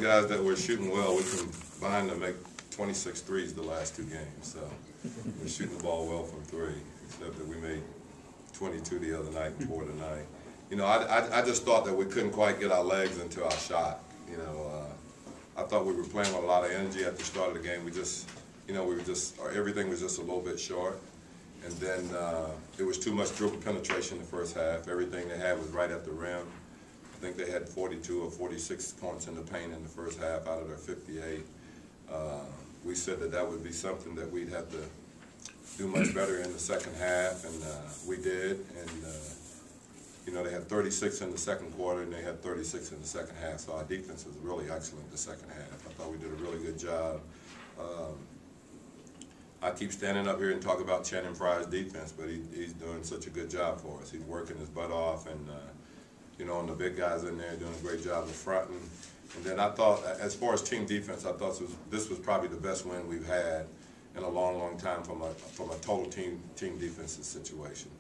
guys that were shooting well, we combined to make 26 threes the last 2 games. So we're shooting the ball well from 3, except that we made 22 the other night and 4 tonight. You know, I just thought that we couldn't quite get our legs into our shot. You know, I thought we were playing with a lot of energy at the start of the game. We just, you know, everything was just a little bit short. And then there was too much dribble penetration in the first half. Everything they had was right at the rim. I think they had 42 or 46 points in the paint in the first half out of their 58. We said that would be something that we'd have to do much better in the second half, and we did. And you know, they had 36 in the second quarter, and they had 36 in the second half. So our defense was really excellent the second half. I thought we did a really good job. I keep standing up here and talk about Channing Frye's defense, but he's doing such a good job for us. He's working his butt off, and you know, and the big guys in there doing a great job of fronting. And then I thought, as far as team defense, I thought this was probably the best win we've had in a long, long time from a total team defensive situation.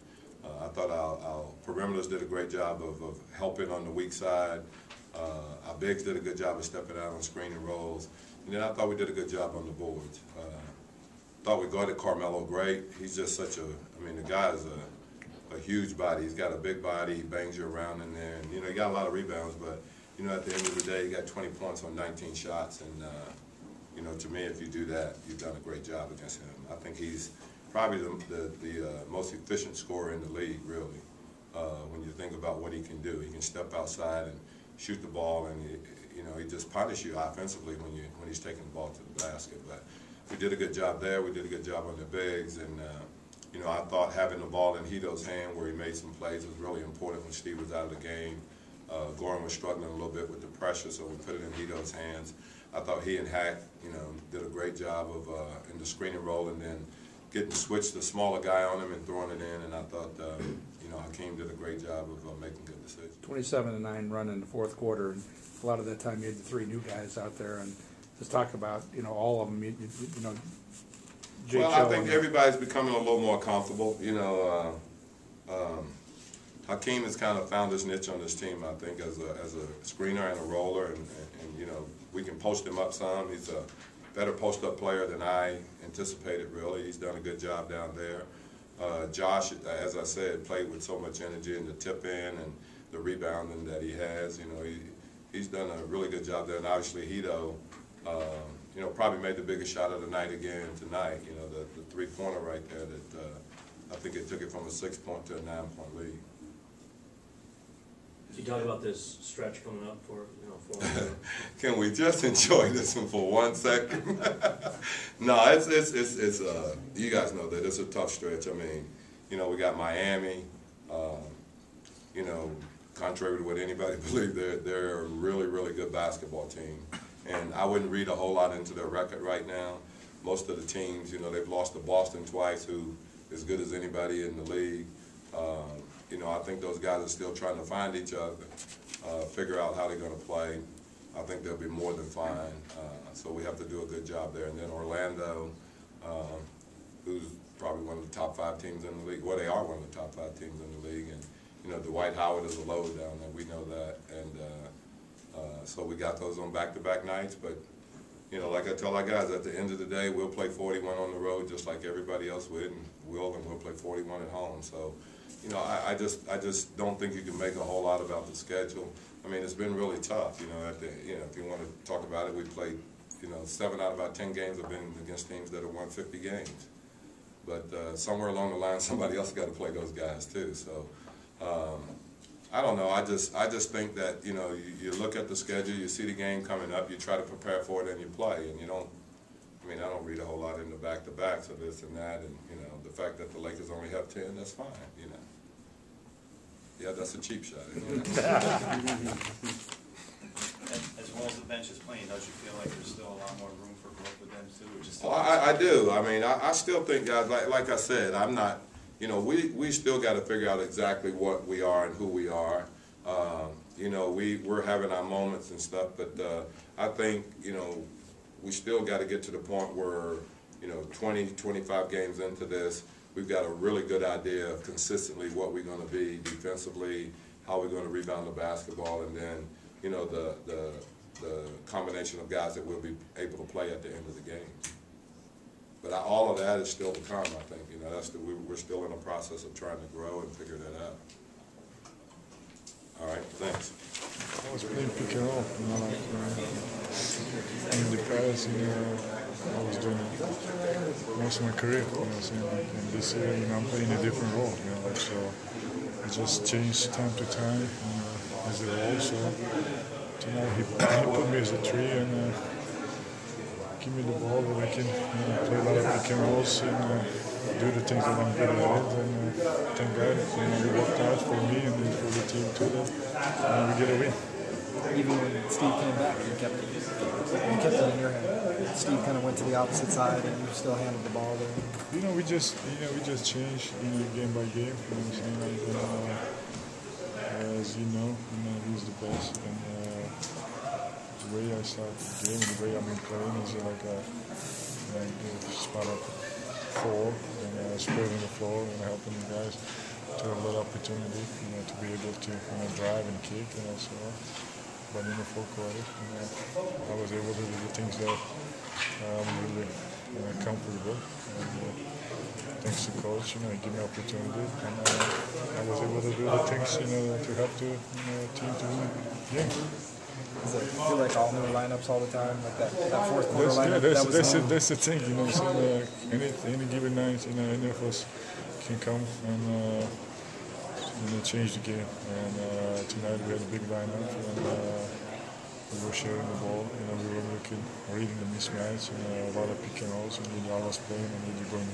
I thought our perimeters did a great job of helping on the weak side. Our bigs did a good job of stepping out on screen and rolls. And then I thought we did a good job on the boards. Thought we guarded Carmelo great. He's just such a, I mean, the guy is a huge body. He's got a big body. He bangs you around in there. And, you know, he got a lot of rebounds, but, you know, at the end of the day, he got 20 points on 19 shots. And, you know, to me, if you do that, you've done a great job against him. I think he's probably the most efficient scorer in the league, really, when you think about what he can do. He can step outside and shoot the ball, and, you know, he just punishes you offensively when he's taking the ball to the basket. But we did a good job there. We did a good job on the bigs, and you know, I thought having the ball in Hedo's hand where he made some plays was really important when Steve was out of the game. Goran was struggling a little bit with the pressure, so we put it in Hedo's hands. I thought he and Hack, you know, did a great job of in the screen and roll, and then getting switched the smaller guy on him and throwing it in. And I thought, you know, Hakeem did a great job of making good decisions. 27-9 run in the fourth quarter, and a lot of that time you had the 3 new guys out there, and just talk about, you know, all of them, you know. Well, I think everybody's becoming a little more comfortable. You know, Hakeem has kind of found his niche on this team, I think, as a screener and a roller, and you know, we can post him up some. He's a better post-up player than I anticipated, really. He's done a good job down there. Josh, as I said, played with so much energy in the tip-in and the rebounding that he has. You know, he's done a really good job there, and obviously Hedo, you know, probably made the biggest shot of the night again tonight. You know, the 3-pointer right there that I think it took it from a 6-point to a 9-point lead. You talk about this stretch coming up for, you know, for Can we just enjoy this one for 1 second? No, it's you guys know that it's a tough stretch. I mean, you know, we got Miami. You know, contrary to what anybody believes, they're a really, really good basketball team. And I wouldn't read a whole lot into their record right now. Most of the teams, you know, they've lost to Boston twice, who is as good as anybody in the league. You know, I think those guys are still trying to find each other, figure out how they're going to play. I think they'll be more than fine. So we have to do a good job there. And then Orlando, who's probably one of the top 5 teams in the league. Well, they are one of the top 5 teams in the league. And, you know, Dwight Howard is a load down there. We know that. And so we got those on back-to-back nights. But, you know, like I tell our guys, at the end of the day, we'll play 41 on the road just like everybody else would, and we'll play 41 at home. So, you know, I just don't think you can make a whole lot about the schedule. I mean, it's been really tough. You know, if you want to talk about it, we played, you know, 7 out of our 10 games have been against teams that have won 50 games. But somewhere along the line, somebody else got to play those guys too. So I don't know. I just think that, you know, you look at the schedule, you see the game coming up, you try to prepare for it, and you play, and you don't. I mean, I don't read a whole lot into back-to-backs of this and that, and, you know, the fact that the Lakers only have 10, that's fine, you know. Yeah, that's a cheap shot. You know? As well as the bench is playing, don't you feel like there's still a lot more room for growth with them too? Or just well, I do. I mean, I still think, guys, like I said, I'm not, you know, we still got to figure out exactly what we are and who we are. You know, we're having our moments and stuff, but I think, you know, we still got to get to the point where, you know, 20, 25 games into this, we've got a really good idea of consistently what we're going to be defensively, how we're going to rebound the basketball, and then, you know, combination of guys that will be able to play at the end of the game. But all of that is still to come, I think. You know, we're still in the process of trying to grow and figure that out. All right, thanks. I was playing pick and roll, you know, like in the past, you know, I was doing it most of my career, you know, so and this year, you know, I'm playing a different role, you know, like so. It just changed time to time, you know, as a role. So tonight he put me as a 3 and give me the ball that I can play a lot of pick and rolls and do the things that I'm good at. And thank God, you know, it worked out for me and then for the team too. And we get a win. Even when Steve came back, you kept it in your hand. Steve kind of went to the opposite side, and you still handled the ball there. You know, we just changed, you know, game by game. You know what I'm saying? Like, as you know, he's the best. And the way I start the game, the way I've been playing is like spot up 4 and spreading the floor and helping the guys to have a little opportunity, you know, to be able to drive and kick, you know, so. But in the fourth quarter, I was able to do the things that I'm really comfortable. And thanks to coach, you know, he gave me opportunity, and I was able to do the things, you know, to help the team to win the game. Does it feel like all new lineups all the time, like that fourth quarter lineup? That's the thing, you know. So any given night, you know, any of us can come and change the game. And tonight we had a big lineup, and we were sharing the ball. You know, we were reading the mismatch, and a lot of pick and rolls. And I was playing, and we were going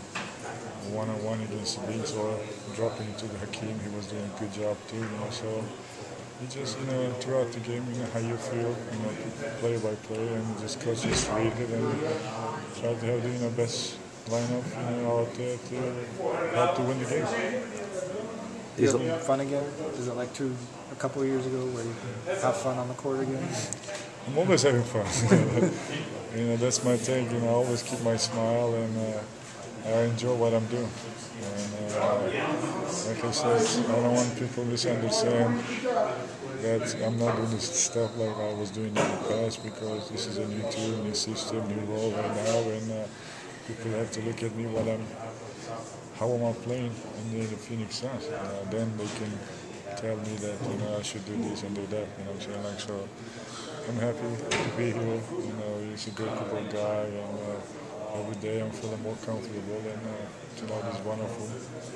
one-on-one against the Beans or dropping it to the Hakeem. He was doing a good job too. You know, so. You just, you know, throughout the game, you know, how you feel, you know, play by play, and just coach just read it and try to have the, you know, best lineup, you know, out there to help to win the game. Is it fun again? Is it like a couple of years ago where you can have fun on the court again? I'm always having fun. You know, that's my thing. You know, I always keep my smile and I enjoy what I'm doing. And like I said, I don't want people to misunderstand that I'm not doing this stuff like I was doing in the past, because this is a new team, new system, new role right now, and people have to look at me how am I playing in the Phoenix Suns. Then they can tell me that, you know, I should do this and do that. You know what I'm saying? Like, so I'm happy to be here. You know, he's a good football guy, and every day I'm feeling more comfortable, and tonight is wonderful.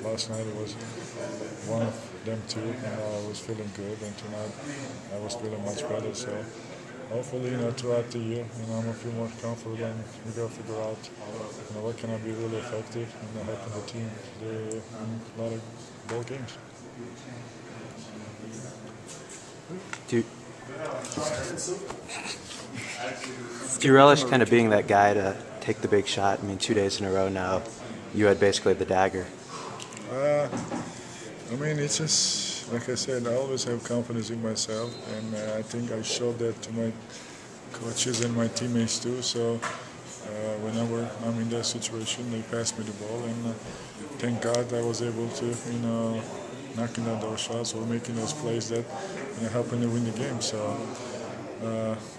Last night it was one of them too, and I was feeling good, and tonight I was feeling much better. So hopefully, you know, throughout the year, you know, I'm gonna feel more comfortable, and we gotta figure out, you know, what can I be really effective, you know, helping the team win a lot of ball games. Do you relish kind of being that guy to take the big shot? I mean, 2 days in a row now, you had basically the dagger. I mean, it's just, like I said, I always have confidence in myself, and I think I showed that to my coaches and my teammates too. So whenever I'm in that situation, they pass me the ball, and thank God I was able to, you know, knocking down those shots or making those plays that, you know, helping to win the game. So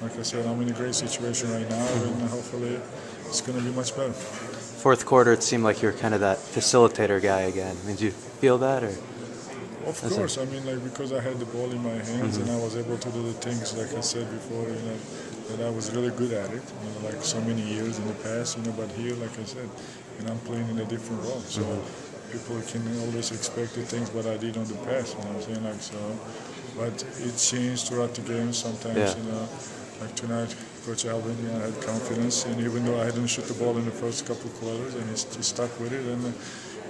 like I said, I'm in a great situation right now, and hopefully it's going to be much better. Fourth quarter, it seemed like you were kind of that facilitator guy again. I mean, do you feel that, or? Of course, I mean, like, because I had the ball in my hands, and I was able to do the things, like I said before, you know, that I was really good at it, you know, like so many years in the past, you know, but here, like I said, and I'm playing in a different role, so people can always expect the things what I did on the past, you know what I'm saying, like, so, but it changed throughout the game sometimes, you know, like tonight, Coach Alvin, you know, had confidence, and even though I didn't shoot the ball in the first couple of quarters, and he stuck with it, and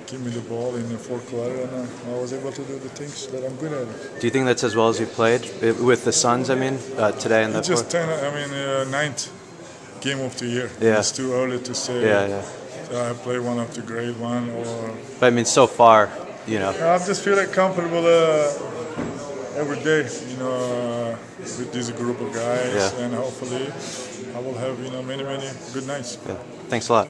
give me the ball in the fourth quarter, and I was able to do the things that I'm good at. Do you think that's as well as you played with the Suns? I mean, today in the just ninth game of the year. Yeah. It's too early to say. Yeah. I play one of the grade one or. But I mean, so far, you know. I just feel like comfortable every day, you know, with this group of guys, and hopefully I will have, you know, many good nights. Yeah. Thanks a lot.